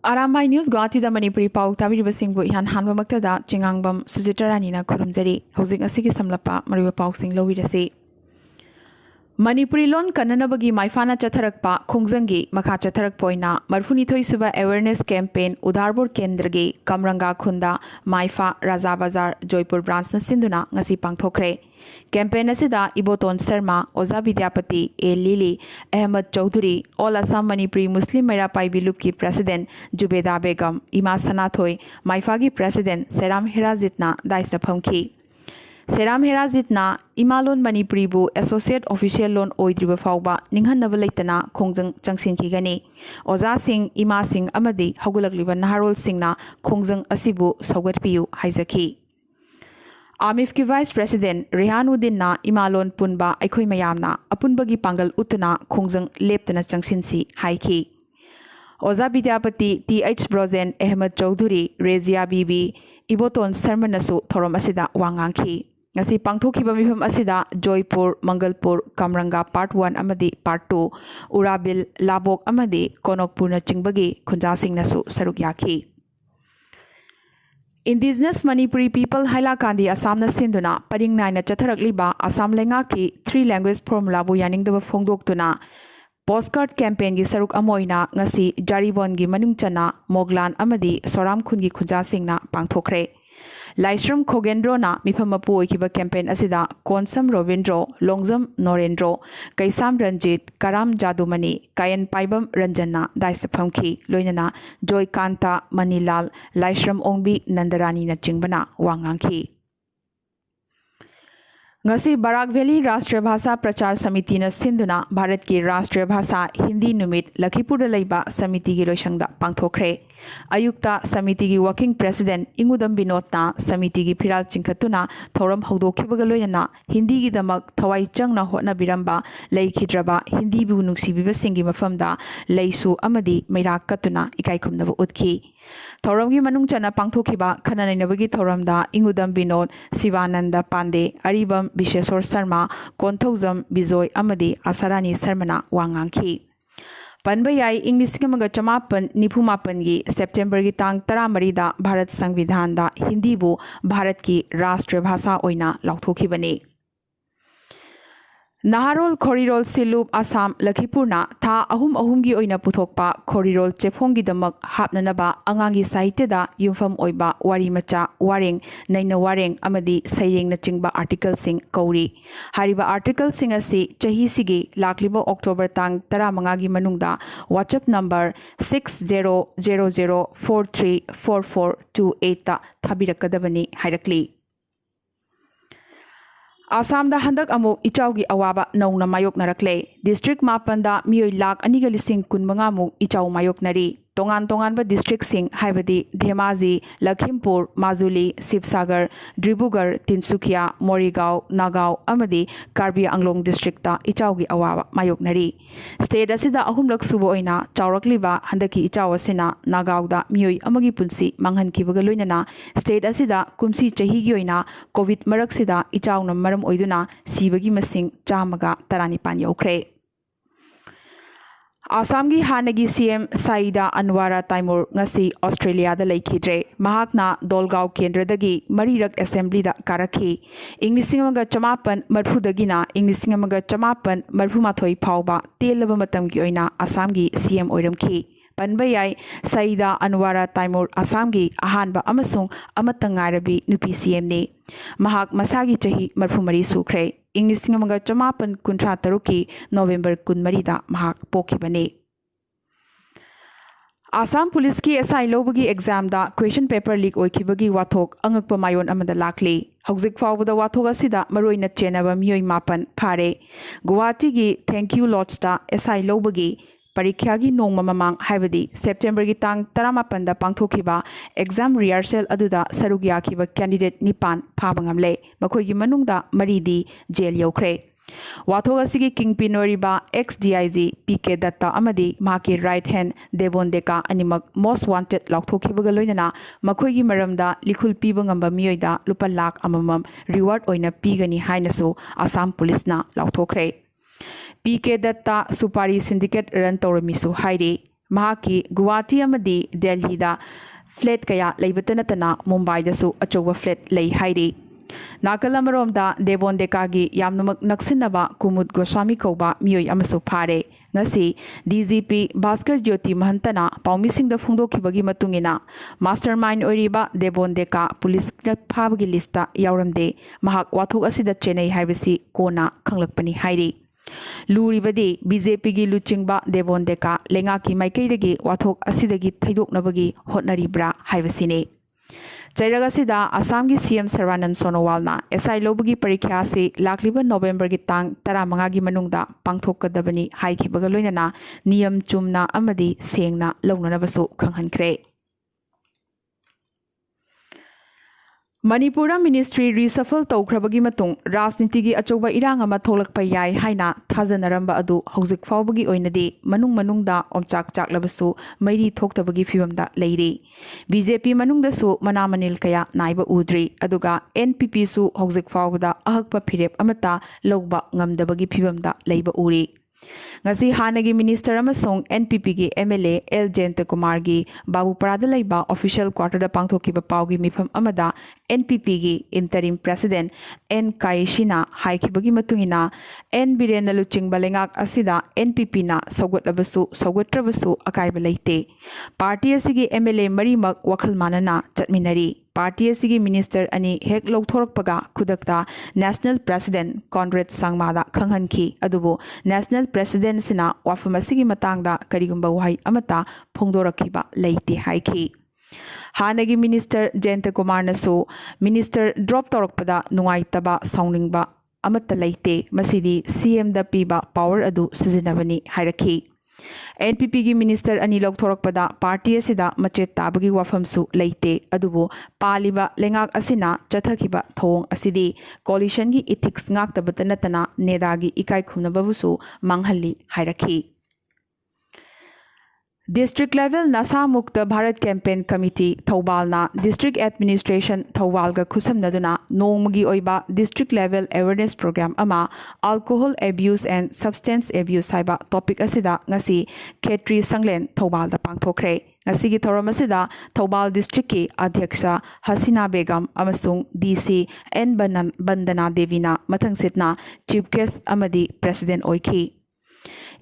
Aramai News Guwahati da Manipuri Pau tabiribasingbu ihan hanbamaktada Chingangbam Sujitarani khurumjari hojik asigi samlapa mariba pausing lowirasi Manipuri lon kananabagi maifana chatharakpa khongjangi makha chatharakpoina marfunithoi suba awareness campaign Udarbur Kendragi Kamranga Khunda Maifa Raja Bazar Joypur branch na sinduna ngasi pangthokre campaign asida Iboton Sharma Oza Vidyapati A Lili Ahmed Chowdhury All Assam Manipuri Muslim Mera Paibi Loop ki president Jubeda Begum Ima Sanathoi Maifa gi president Seram Herazitna daisa phamki Seram Herazitna Imalon Manipuri bu associate official loan oidriba fawba ninghanaba leitana khongjang changsin kigani Oza Singh Ima Singh amadi hagulakliba naharol singna khongjang asibu saugatpiyu haizaki Amif ki Vice President Rehanuddin na Imalon punba aikhoi mayamna apunbagi pangal utuna khongjang leptana changsinsi haiki Oza Vidyapati TH Brozen Ahmed Chowdhury Rezia Bibi Iboton Sermanasu thorom asida wangangki ngasi pangthokiba mifam asida Joypur Mangalpur Kamranga Part 1 amadi Part 2 Urabil Labok amadi Konokpur na chingbagi khunjasing nasu saruk yaki Indigenous Manipuri people Haila Kandi Assam na sinduna paring naina chatharakliba Assam lenga ki 3 language formula bu yaningdaba phongdoktuna postcard campaign gi saruk amoina ngasi Jaribon gi manungchana Moglan amadi Soram khun gi khunjasingna pangthokre Laishram Khogendro na mifamapu oikiba campaign asida Konsam Robindro Longjam Norendro Kaisam Ranjit Karam Jadumani Kayan Paibam Ranjana daisa phamki loinana Joy Kanta Manilal Laishram Ongbi Nandarani na chingbana wangangki ngasi Barak Valley Rashtriya Bhasha Prachar Samiti na sinduna Bharat ki Rashtriya Bhasha Hindi Numit Lakhipur da leiba samiti gi loisangda pangthokre Ayukta samiti gi working president Ingudam Binod na samiti gi phiral chingkhatuna thoram hawdokhibaga loinana Hindi gi damak thawai changna hotna biramba leikhidraba Hindi bu nungsibiba singi mafamda leisu amadi mairak katuna ikai khumnaba utkhi Thoramgi manungchana pangthokhiba khananainabagi thoramda Ingudam Binod Sivananda Pande Aribam Bisheswar Sharma Konthaujam Bijoy amadi Asarani Sarmana wangangki Panbayai English kamaga chamapan nipumapan gi September gi tang 13 da Bharat Sangvidhan da Hindi bu Bharat ki Rashtriya Bhasha oina lauthokhibani Naharol Khorirol Silup Assam Lakhipurna tha ahum gi oina puthokpa Khorirol Chephong gi damak hapnanaba angangi sahitya da yumfam oiba wari macha wareng naina wareng amadi saireng na chingba article sing kauri hariba article sing asi chahi sigi lakliba October tang 15 gi manungda WhatsApp number 6000434428 ta thabirakadabani hairakli Assam da handak amuk ichaugi awaba nauna mayok narakle district mapanda mioi lak aniga lising kun manga muk ichau mayok nari tongan ba district sing haibadi Dhemaji Lakhimpur Majuli Sibsagar Dribugar Tinsukia Morigao Nagao amadi Karbi Anglong district ta ichaugi awaba mayok nari state asida ahumlak subo oina chaurakliba handaki ichau asina Nagao da mioi amagi punsi manghankibaga loinana state asida kumsi chahi gi oina covid marak sida ichau na maram oiduna sibagi masing chamaga 19 yaukre Assam gi hanagi CM Saida Anwara Taimur ngasi Australia da laikhidre mahakna Dolgao Kendra dagi marirak assembly da karakhi Inglisingamaga chamapan marphu dagina Inglisingamaga chamapan marphu mathoi phawba telaba matam gi oina Assam gi CM oiramki Panbayai Saida Anwara Taimur Assam gi ahanba amasung amatangarabi nupi CM ni mahak masagi chahi marphu mari sukre Inglisingamaga chamapan kuntra taruki November kunmari da mahak pokhibani Assam Police ki SI lobagi exam da question paper leak oikhibagi wathok angakpa mayon amada lakli hojik fawbada wathok asida maroina chenaba mioi mapan phare Guwahati gi thank you lots da SI lobagi Parikya gi nongma mamang haibadi September gi tang 18 da pangthokhiba exam rehearsal aduda saruk yakhiba candidate nipan phabangamle makhoi gi manungda maridi jail yaukhre wathok asigi kingpin oriba ex DIG PK Datta amadi maki right hand Devon Deka animak most wanted lauthokhibaga loinana makhoi gi maramda likhul piba ngamba mioida lupa lakh amamam reward oina pigani hainasu Assam Police na lauthokre PK Datta Supari Syndicate run Toramisu Hairi ꯃꯍꯥꯛꯀꯤ ꯒꯨꯋꯥꯍꯥꯇꯤ ꯑꯃꯗꯤ ꯗꯦꯜꯂꯤꯗ flat ꯀꯌꯥ ꯂꯩꯕꯇ ꯅꯠꯇꯅ ꯃꯨꯝꯕꯥꯏꯗꯁꯨ ꯑꯆꯧꯕ flat ꯂꯩ ꯍꯥꯏꯔꯤ꯫ ꯅꯥꯀꯜ ꯑꯃꯔꯣꯝꯗ ꯗꯦꯕꯣꯟ ꯗꯦꯀꯥꯒꯤ ꯌꯥꯝꯅꯃꯛ ꯅꯛꯁꯤꯟꯅꯕ ꯀꯨꯃꯨꯗ ꯒꯣꯁ꯭ꯋꯥꯃꯤ ꯀꯧꯕ ꯃꯤꯑꯣꯏ ꯑꯃꯁꯨ ꯐꯥꯔꯦ꯫ ꯉꯁꯤ ꯗꯤꯖꯤꯄꯤ ꯚꯥꯁꯀꯔ ꯖ꯭ꯌꯣꯇꯤ ꯃꯍꯟꯇꯅ ꯄꯥꯎꯃꯤꯁꯤꯡꯗ ꯐꯣꯡꯗꯣꯛꯈꯤꯕꯒꯤ ꯃꯇꯨꯡꯏꯟꯅ ꯃꯥꯁꯇꯔ ꯃꯥꯏꯟ ꯑꯣꯏꯔꯤꯕ ꯗꯦꯕꯣꯟ ꯗꯦꯀꯥ ꯄꯨꯂꯤꯁꯅ ꯐꯥꯕꯒꯤ ꯂꯤꯁꯇ ꯌꯥꯎꯔꯝꯗꯦ꯫ ꯃꯍꯥꯛ ꯋꯥꯊꯣꯛ ꯑꯁꯤꯗ ꯆꯦꯟꯅꯩ ꯍꯥꯏꯕꯁꯤ ꯀꯣꯟꯅ ꯈꯪꯂꯛꯄꯅꯤ ꯍꯥꯏꯔꯤ꯫ ꯂꯨꯔꯤꯕꯗꯤ ꯕꯤꯖꯦꯄꯤꯒꯤ ꯂꯨꯆꯤꯡꯕ ꯗꯦꯕꯣꯟ ꯗꯦꯀꯥ ꯂꯩꯉꯥꯛꯀꯤ ꯃꯥꯏꯀꯩꯗꯒꯤ ꯋꯥꯊꯣꯛ ꯑꯁꯤꯗꯒꯤ ꯊꯩꯗꯣꯛꯅꯕꯒꯤ ꯍꯣꯠꯅꯔꯤꯕ꯭ꯔꯥ ꯍꯥꯏꯕꯁꯤꯅꯤ꯫ ꯆꯩꯔꯛ ꯑꯁꯤꯗ ꯑꯁꯥꯝꯒꯤ ꯁꯤಎꯝ ꯁꯔꯕꯥꯅꯟꯗ ꯁꯣꯅꯣꯋꯥꯜꯅ ꯑꯦꯁআई ꯂꯧꯕꯒꯤ ꯄꯔꯤꯈ꯭ꯌꯥ ꯑꯁꯤ ꯂꯥꯛꯂꯤꯕ ꯅꯣꯚꯦꯝꯕꯔꯒꯤ ꯇꯥꯡ 15ꯒꯤ ꯃꯅꯨꯡꯗ ꯄꯥꯡꯊꯣꯛꯀꯗꯕꯅꯤ ꯍꯥꯏꯈꯤꯕꯒ ꯂꯣꯏꯅꯅ ꯅꯤꯌꯝ ꯆꯨꯝꯅ ꯑꯃꯗꯤ ꯁꯦꯡꯅ ꯂꯧꯅꯅꯕꯁꯨ ꯈꯪꯍꯟꯈ꯭ꯔꯦ꯫ ꯃꯅꯤꯄꯨꯔꯗ ꯃꯤꯅꯤꯁꯇ꯭ꯔꯤ ꯔꯤꯁꯐꯜ ꯇꯧꯈ꯭ꯔꯕꯒꯤ ꯃꯇꯨꯡ ꯔꯥꯖꯅꯤꯇꯤꯒꯤ ꯑꯆꯧꯕ ꯏꯔꯥꯡ ꯑꯃ ꯊꯣꯛꯂꯛꯄ ꯌꯥꯏ ꯍꯥꯏꯅ ꯊꯥꯖꯅꯔꯝꯕ ꯑꯗꯨ ꯍꯧꯖꯤꯛ ꯐꯥꯎꯕꯒꯤ ꯑꯣꯏꯅꯗꯤ ꯃꯅꯨꯡꯗ ꯑꯣꯝꯆꯥꯛ ꯆꯥꯛꯂꯕꯁꯨ ꯃꯩꯔꯤ ꯊꯣꯛꯇꯕꯒꯤ ꯐꯤꯚꯝꯗ ꯂꯩꯔꯤ꯫ ꯕꯤꯖꯦꯄꯤ ꯃꯅꯨꯡꯗꯁꯨ ꯃꯅꯥ ꯃꯅꯤꯜ ꯀꯌꯥ ꯅꯥꯏꯕ ꯎꯗ꯭ꯔꯤ꯫ ꯑꯗꯨꯒ NPPꯁꯨ ꯍꯧꯖꯤꯛ ꯐꯥꯎꯕꯗ ꯑꯍꯛꯄ ꯐꯤꯔꯦꯞ ꯑꯃꯠꯇ ꯂꯧꯕ ꯉꯝꯗꯕꯒꯤ ꯐꯤꯚꯝꯗ ꯂꯩꯕ ꯎꯔꯤ꯫ ꯉꯁꯤ ꯍꯥꯟꯅꯒꯤ ꯃꯤꯅꯤꯁꯇꯔ ꯑꯃꯁꯨꯡ NPPꯒꯤ MLA L ꯖꯌꯟꯇꯀꯨꯃꯥꯔꯒꯤ ꯕꯥꯕꯨꯄꯥꯔꯥꯗ ꯂꯩꯕ ꯑꯣꯐꯤꯁꯤꯌꯦꯜ ꯀ꯭ꯋꯥꯔꯇꯔꯗ ꯄꯥꯡꯊꯣꯛꯈꯤꯕ ꯄꯥꯎꯒꯤ ꯃꯤꯐꯝ ꯑꯃꯗ NPPꯒꯤ ꯏꯟꯇꯔꯤꯝ ꯄ꯭ꯔꯦꯁꯤꯗꯦꯟꯠ N ꯀꯥꯌꯦꯁꯤꯅ ꯍꯥꯏꯈꯤꯕꯒꯤ ꯃꯇꯨꯡꯏꯟꯅ N ꯕꯤꯔꯦꯟꯅ ꯂꯨꯆꯤꯡꯕ ꯂꯩꯉꯥꯛ ꯑꯁꯤꯗ NPPꯅ ꯁꯧꯒꯠꯂꯕꯁꯨ ꯁꯧꯒꯠꯇ꯭ꯔꯕꯁꯨ ꯑꯀꯥꯏꯕ ꯂꯩꯇꯦ꯫ ꯄꯥꯔꯇꯤ ꯑꯁꯤꯒꯤ MLA ꯃꯔꯤꯃꯛ ꯋꯥꯈꯜ ꯃꯥꯟꯅꯅ ꯆꯠꯃꯤꯟꯅꯔꯤ꯫ ꯄꯥꯔꯇꯤ ꯑꯁꯤꯒꯤ ꯃꯤꯅꯤꯁꯇꯔ ꯑꯅꯤ ꯍꯦꯛ ꯂꯧꯊꯣꯔꯛꯄꯒ ꯈꯨꯗꯛꯇ ꯅꯦꯁꯅꯦꯜ ꯄ꯭ꯔꯦꯁꯤꯗꯦꯟꯠ ꯀꯣꯟꯔꯦꯗ ꯁꯪꯃꯥꯗ ꯈꯪꯍꯟꯈꯤ꯫ ꯑꯗꯨꯕꯨ ꯅꯦꯁꯅꯦꯜ ꯄ꯭ꯔꯦꯁꯤꯗꯦꯟꯠꯁꯤꯅ ꯋꯥꯐꯝ ꯑꯁꯤꯒꯤ ꯃꯇꯥꯡꯗ ꯀꯔꯤꯒꯨꯝꯕ ꯋꯥꯍꯩ ꯑꯃꯠꯇ ꯐꯣꯡꯗꯣꯔꯛꯈꯤꯕ ꯂꯩꯇꯦ ꯍꯥꯏꯈꯤ꯫ ꯍꯥꯟꯅꯒꯤ ꯃꯤꯅꯤꯁꯇꯔ ꯖꯌꯟꯇꯀꯨꯃꯥꯔꯅꯁꯨ ꯃꯤꯅꯤꯁꯇꯔ ꯗ꯭ꯔꯣꯞ ꯇꯧꯔꯛꯄꯗ ꯅꯨꯡꯉꯥꯏꯇꯕ ꯁꯥꯎꯅꯤꯡꯕ ꯑꯃꯠꯇ ꯂꯩꯇꯦ, ꯃꯁꯤꯗꯤ CMꯗ ꯄꯤꯕ ꯄꯥꯋꯔ ꯑꯗꯨ ꯁꯤꯖꯤꯟꯅꯕꯅꯤ ꯍꯥꯏꯔꯛꯈꯤ꯫ NPPꯒꯤ ꯃꯤꯅꯤꯁꯇꯔ ꯑꯅꯤ ꯂꯧꯊꯣꯔꯛꯄꯗ ꯄꯥꯔꯇꯤ ꯑꯁꯤꯗ ꯃꯆꯦꯠ ꯇꯥꯕꯒꯤ ꯋꯥꯐꯝꯁꯨ ꯂꯩꯇꯦ꯫ ꯑꯗꯨꯕꯨ ꯄꯥꯜꯂꯤꯕ ꯂꯩꯉꯥꯛ ꯑꯁꯤꯅ ꯆꯠꯊꯈꯤꯕ ꯊꯧꯑꯣꯡ ꯑꯁꯤꯗꯤ ꯀꯣꯂꯤꯁꯟꯒꯤ ꯏꯊꯤꯛꯁ ꯉꯥꯛꯇꯕꯇ ꯅꯠꯇꯅ ꯅꯦꯗꯥꯒꯤ ꯏꯀꯥꯏ ꯈꯨꯝꯅꯕꯕꯨꯁꯨ ꯃꯥꯡꯍꯜꯂꯤ ꯍꯥꯏꯔꯛꯈꯤ꯫ District level Nasha Mukt Bharat campaign committee ꯊꯧꯕꯥꯜꯅ ꯗꯤꯁꯇ꯭ꯔꯤꯛ ꯑꯦꯗꯃꯤꯅꯤꯁꯇ꯭ꯔꯦꯁꯟ ꯊꯧꯕꯥꯜꯒ ꯈꯨꯠꯁꯝꯅꯗꯨꯅ ꯅꯣꯡꯃꯒꯤ ꯑꯣꯏꯕ ꯗꯤꯁꯇ꯭ꯔꯤꯛ ꯂꯦꯚꯦꯜ ꯑꯦꯋꯦꯌꯔꯅꯦꯁ ꯄ꯭ꯔꯣꯒ꯭ꯔꯥꯝ ꯑꯃ alcohol abuse and substance abuse ꯍꯥꯏꯕ ꯇꯣꯄꯤꯛ ꯑꯁꯤꯗ ꯉꯁꯤ ꯈꯦꯇ꯭ꯔꯤ ꯁꯪꯂꯦꯟ ꯊꯧꯕꯥꯜꯗ ꯄꯥꯡꯊꯣꯛꯈ꯭ꯔꯦ꯫ ꯉꯁꯤꯒꯤ ꯊꯧꯔꯝ ꯑꯁꯤꯗ ꯊꯧꯕꯥꯜ ꯗꯤꯁꯇ꯭ꯔꯤꯛꯀꯤ ꯑꯙ꯭ꯌꯛꯁ ꯍꯁꯤꯅꯥ ꯕꯦꯒꯝ ꯑꯃꯁꯨꯡ DC N ꯕꯟꯗꯅꯥ ꯗꯦꯕꯤꯅ ꯃꯊꯪꯁꯤꯠꯅ ꯆꯤꯐ ꯒꯦꯁꯠ ꯑꯃꯗꯤ ꯄ꯭ꯔꯦꯁꯤꯗꯦꯟꯠ ꯑꯣꯏꯈꯤ꯫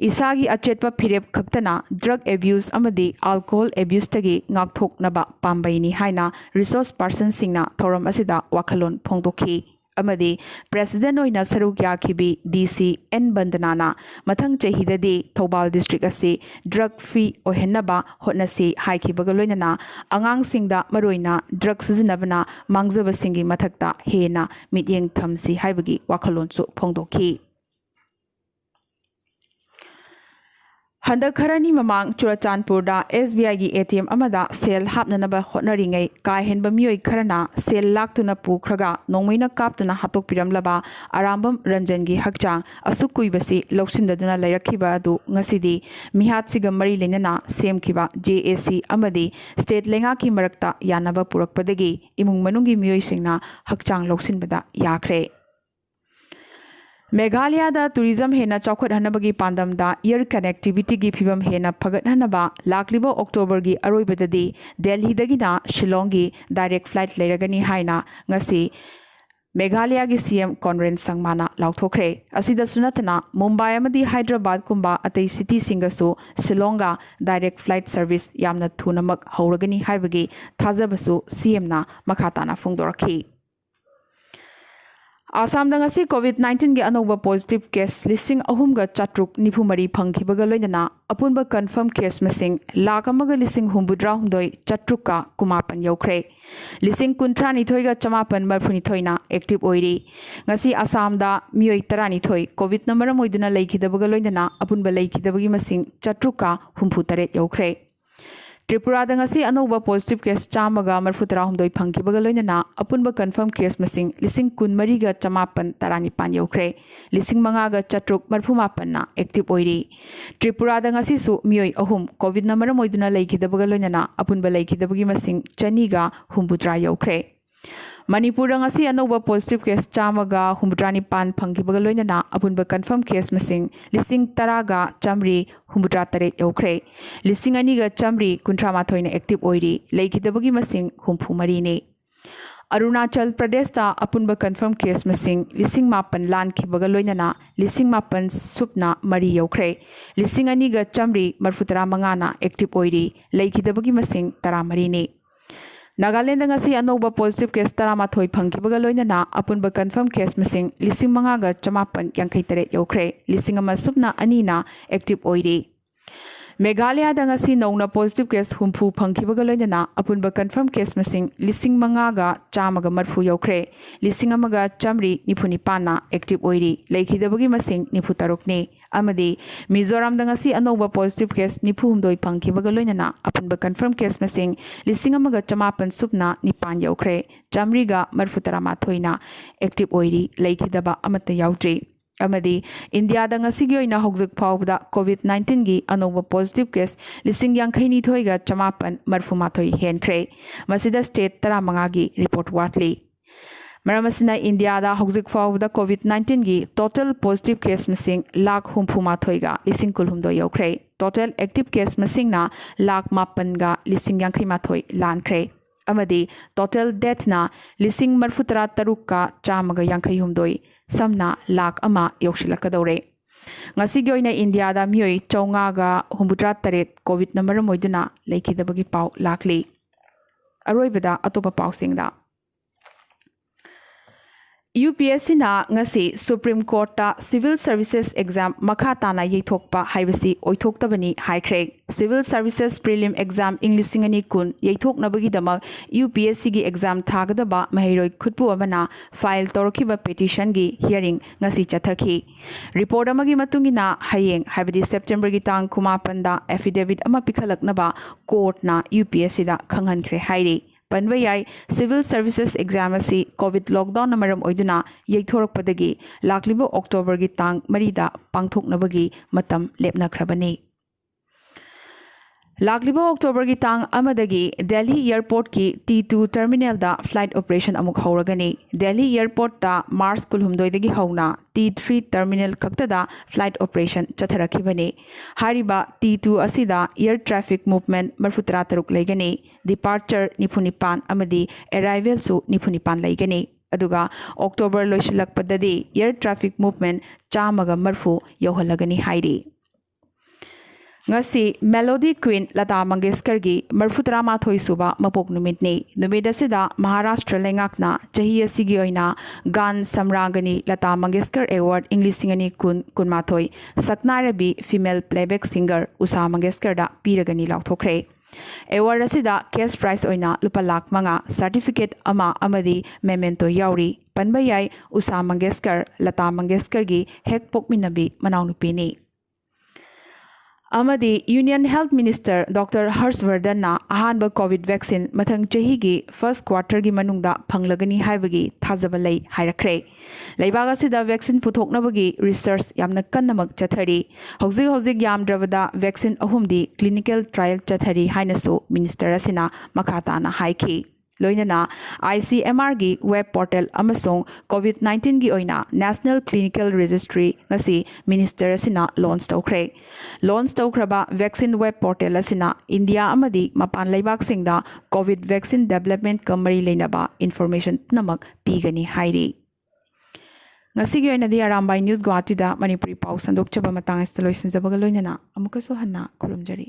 ꯏꯁꯥꯒꯤ ꯑꯆꯦꯠꯄ ꯐꯤꯔꯦꯞ ꯈꯛꯇꯅ ꯗ꯭ꯔꯒ ꯑꯦꯕ꯭ꯌꯨꯁ ꯑꯃꯗꯤ ꯑꯜꯀꯣꯍꯣꯜ ꯑꯦꯕ꯭ꯌꯨꯁꯇꯒꯤ ꯉꯥꯛꯊꯣꯛꯅꯕ ꯄꯥꯝꯕꯩꯅꯤ ꯍꯥꯏꯅ ꯔꯤꯁꯣꯔꯁ ꯄꯥꯔꯁꯟꯁꯤꯡꯅ ꯊꯧꯔꯝ ꯑꯁꯤꯗ ꯋꯥꯈꯜꯂꯣꯟ ꯐꯣꯡꯗꯣꯛꯈꯤ꯫ ꯑꯃꯗꯤ ꯄ꯭ꯔꯦꯁꯤꯗꯦꯟꯠ ꯑꯣꯏꯅ ꯁꯔꯨꯛ ꯌꯥꯈꯤꯕꯤ DC N ꯕꯟꯗꯅꯥꯅ ꯃꯊꯪ ꯆꯍꯤꯗꯗꯤ ꯊꯧꯕꯥꯜ ꯗꯤꯁꯇ꯭ꯔꯤꯛ ꯑꯁꯤ ꯗ꯭ꯔꯒ ꯐ꯭ꯔꯤ ꯑꯣꯏꯍꯟꯅꯕ ꯍꯣꯠꯅꯁꯤ ꯍꯥꯏꯈꯤꯕꯒ ꯂꯣꯏꯅꯅ ꯑꯉꯥꯡꯁꯤꯡꯗ ꯃꯔꯨꯑꯣꯏꯅ ꯗ꯭ꯔꯒ ꯁꯤꯖꯤꯟꯅꯕꯅ ꯃꯥꯡꯖꯕꯁꯤꯡꯒꯤ ꯃꯊꯛꯇ ꯍꯦꯟꯅ ꯃꯤꯠꯌꯦꯡ ꯊꯝꯁꯤ ꯍꯥꯏꯕꯒꯤ ꯋꯥꯈꯜꯂꯣꯟꯁꯨ ꯐꯣꯡꯗꯣꯛꯈꯤ꯫ ꯍꯟꯗꯛ ꯈꯔꯅꯤ ꯃꯃꯥꯡ ꯆꯨꯔꯆꯥꯟꯄꯨꯔꯗ SBIꯒꯤ ATM ꯑꯃꯗ ꯁꯦꯜ ꯍꯥꯞꯅꯅꯕ ꯍꯣꯠꯅꯔꯤꯉꯩ ꯀꯥ ꯍꯦꯟꯕ ꯃꯤꯑꯣꯏ ꯈꯔꯅ ꯁꯦꯜ ꯂꯥꯛꯇꯨꯅ ꯄꯨꯈ꯭ꯔꯒ ꯅꯣꯡꯃꯩꯅ ꯀꯥꯞꯇꯨꯅ ꯍꯥꯠꯇꯣꯛꯄꯤꯔꯝꯂꯕ ꯑꯔꯥꯝꯕꯝ ꯔꯟꯖꯟꯒꯤ ꯍꯛꯆꯥꯡ ꯑꯁꯨꯛ ꯀꯨꯏꯕꯁꯤ ꯂꯧꯁꯤꯟꯗꯗꯨꯅ ꯂꯩꯔꯛꯈꯤꯕ ꯑꯗꯨ ꯉꯁꯤꯗꯤ ꯃꯤꯍꯥꯠꯁꯤꯒ ꯃꯔꯤ ꯂꯩꯅꯅ ꯁꯦꯝꯈꯤꯕ JAC ꯑꯃꯗꯤ ꯁ꯭ꯇꯦꯠ ꯂꯩꯉꯥꯛꯀꯤ ꯃꯔꯛꯇ ꯌꯥꯅꯕ ꯄꯨꯔꯛꯄꯗꯒꯤ ꯏꯃꯨꯡ ꯃꯅꯨꯡꯒꯤ ꯃꯤꯑꯣꯏꯁꯤꯡꯅ ꯍꯛꯆꯥꯡ ꯂꯧꯁꯤꯟꯕꯗ ꯌꯥꯈ꯭ꯔꯦ꯫ ꯃꯦꯘꯥꯂꯌꯥꯗ ꯇꯨꯔꯤꯖꯝ ꯍꯦꯟꯅ ꯆꯥꯎꯈꯠꯍꯟꯅꯕꯒꯤ ꯄꯥꯟꯗꯝꯗ ꯏꯌꯔ ꯀꯅꯦꯛꯇꯤꯚꯤꯇꯤꯒꯤ ꯐꯤꯚꯝ ꯍꯦꯟꯅ ꯐꯒꯠꯍꯟꯅꯕ ꯂꯥꯛꯂꯤꯕ ꯑꯣꯛꯇꯣꯕꯔꯒꯤ ꯑꯔꯣꯏꯕꯗꯗꯤ ꯗꯦꯜꯂꯤꯗꯒꯤꯅ ꯁꯤꯂꯣꯡꯒꯤ ꯗꯥꯏꯔꯦꯛ ꯐ꯭ꯂꯥꯏꯠ ꯂꯩꯔꯒꯅꯤ ꯍꯥꯏꯅ ꯉꯁꯤ ꯃꯦꯘꯥꯂꯌꯥꯒꯤ CM ꯀꯣꯟꯔꯦꯗ ꯁꯪꯃꯥꯅ ꯂꯥꯎꯊꯣꯛꯈ꯭ꯔꯦ꯫ ꯑꯁꯤꯗꯁꯨ ꯅꯠꯇꯅ ꯃꯨꯝꯕꯥꯏ ꯑꯃꯗꯤ ꯍꯥꯏꯗ꯭ꯔꯕꯥꯗꯀꯨꯝꯕ ꯑꯇꯩ ꯁꯤꯇꯤꯁꯤꯡꯒꯁꯨ ꯁꯤꯂꯣꯡꯒ ꯗꯥꯏꯔꯦꯛ ꯐ꯭ꯂꯥꯏꯠ ꯁꯔꯚꯤꯁ ꯌꯥꯝꯅ ꯊꯨꯅꯃꯛ ꯍꯧꯔꯒꯅꯤ ꯍꯥꯏꯕꯒꯤ ꯊꯥꯖꯕꯁꯨ CMꯅ ꯃꯈꯥ ꯇꯥꯅ ꯐꯣꯡꯗꯣꯔꯛꯈꯤ꯫ ꯑꯁꯥꯝꯗ ꯉꯁꯤ COVID-19ꯒꯤ ꯑꯅꯧꯕ ꯄꯣꯖꯤꯇꯤꯚ ꯀꯦꯁ 3,793 ꯐꯪꯈꯤꯕꯒ ꯂꯣꯏꯅꯅ ꯑꯄꯨꯟꯕ ꯀꯟꯐꯔꯝ ꯀꯦꯁ ꯃꯁꯤꯡ 1,69,719 ꯌꯧꯈ꯭ꯔꯦ꯫ 1,52,932ꯅ ꯑꯦꯛꯇꯤꯚ ꯑꯣꯏꯔꯤ꯫ ꯉꯁꯤ ꯑꯁꯥꯝꯗ ꯃꯤꯑꯣꯏ 12 ꯀꯣꯚꯤꯗꯅ ꯃꯔꯝ ꯑꯣꯏꯗꯨꯅ ꯂꯩꯈꯤꯗꯕꯒ ꯂꯣꯏꯅꯅ ꯑꯄꯨꯟꯕ ꯂꯩꯈꯤꯗꯕꯒꯤ ꯃꯁꯤꯡ 768 ꯌꯧꯈ꯭ꯔꯦ꯫ ꯇ꯭ꯔꯤꯄꯨꯔꯥꯗ ꯉꯁꯤ ꯑꯅꯧꯕ ꯄꯣꯖꯤꯇꯤꯚ ꯀꯦꯁ 139 ꯐꯪꯈꯤꯕꯒ ꯂꯣꯏꯅꯅ ꯑꯄꯨꯟꯕ ꯀꯟꯐꯔꯝ ꯀꯦꯁ ꯃꯁꯤꯡ 24,919 ꯌꯧꯈ꯭ꯔꯦ꯫ 5,734ꯅ ꯑꯦꯛꯇꯤꯚ ꯑꯣꯏꯔꯤ꯫ ꯇ꯭ꯔꯤꯄꯨꯔꯥꯗ ꯉꯁꯤꯁꯨ ꯃꯤꯑꯣꯏ 3 ꯀꯣꯚꯤꯗꯅ ꯃꯔꯝ ꯑꯣꯏꯗꯨꯅ ꯂꯩꯈꯤꯗꯕꯒ ꯂꯣꯏꯅꯅ ꯑꯄꯨꯟꯕ ꯂꯩꯈꯤꯗꯕꯒꯤ ꯃꯁꯤꯡ 263 ꯌꯧꯈ꯭ꯔꯦ꯫ Manipur ngasi anova positive case chamaga humbutrani pan phangkibaga loinana apunba confirm case masing lising taraga chamri humbutra taret yaukhre lising aniga chamri kuntra mathoina active oiri leikidabagi masing humpu mari ne Arunachal Pradesh ta apunba confirm case masing lising mapan lan kibaga loinana lising mapan supna mari yaukhre lising aniga chamri marfutara mangana active oiri leikidabagi masing tara mari ne Nagaland ngasi anova positive case taramathoi phangkibaga loinana apunba confirm case masing lising mangaga chamapan yankai taret yaukhre lising ama supna anina active oiri Meghalaya ngasi nauna positive case humpu phangkibaga loinana apunba confirm case masing lising mangaga chamaga marfu yaukhre lising amaga chamri nipuni pana active oiri leikidabagi masing nipu tarukni amadi Mizoram ngasi anova positive case nipu humdoi phangkibaga loinana apunba confirm case masing lising amaga chamapan supna nipan yaukhre chamri ga marfutara mathoina active oiri leikidaba amata yautri amadi India ngasi gi oina hojik phawda COVID-19 gi anova positive case lising yankhaini thoiga chamapan marfu mathoi henkhre masida state taramanga gi report watli Maramasina India da hojik phawda COVID-19 gi total positive case masing lakh humpu mathoiga lising kulhumdo yaukhre total active case masing na lakh mapan ga lising yankhai mathoi lankhre amadi total death na lising marfutara taruk ka chamaga yankhai humdoi samna lakh ama yokshilakadore ngasi gi oina India da mioi chaunga ga humbutra taret covid number moiduna leikidabagi pau lakli aroibada atopa pausing da UPSC na ngasi Supreme Court ta Civil Services Exam makha tana yeithokpa haibasi oithoktabani haikre Civil Services Prelim Exam English ani kun yeithoknabagi damak UPSC gi exam thagadaba mahairoi khutpu amana file torkiba petition gi hearing ngasi chathaki report amagi matungina hayeng haibadi September gi tang kumapan da affidavit ama pikhalaknaba court na UPSC da khanghankhre hairi Panwayai Civil Services Exam asi COVID lockdown namaram oiduna yeithorokpadagi laklibo October gi tang marida pangthoknabagi matam lepnakhrabani Laklibo October gi tang amadagi Delhi Airport ki T2 terminal da flight operation amuk hauragani Delhi Airport ta Mars kulhumdoi dagi hauna T3 terminal kakta da flight operation chatharakibani hariba T2 asida air traffic movement marfutra taruk laigani departure nipunipan amadi arrival su nipunipan laigani aduga October loisilakpadadi air traffic movement chamaga marfu yohalagani hairi ngasi Melody Queen Lata Mangeshkar gi marfutara mathoi suba mapok numitni numit asida Maharashtra lengakna chahi asigi oina gan samragani Lata Mangeshkar Award English singani kun mathoi Saknarabi female playback singer Usha Mangeshkar da piragani lauthokre Award asida cash prize oina lupa lakh manga certificate ama amadi memento yauri panbayai Usha Mangeshkar Lata Mangeshkar gi hek pokminabi manawnupini Amadi Union Health Minister Dr. Harshvardhan na ahanba COVID vaccine mathang chahi gi first quarter gi manungda phanglagani haibagi thajabalai hairakre leibaga sida vaccine puthoknabagi research yamna kannamak chathari hojik yamdravada vaccine ahumdi clinical trial chathari hainasu minister asina makhata na haiki loinana ICMR gi web portal amasong COVID-19 gi oina National Clinical Registry ngasi minister asina launch tawkraba vaccine web portal asina India amadi mapan laibak singda COVID vaccine development kamari leinaba information namak pigani hairi ngasi gi oina di arambai news Guwahati da Manipuri pau sandok chaba matang installation zabaga loinana amukaso hanna kurumjari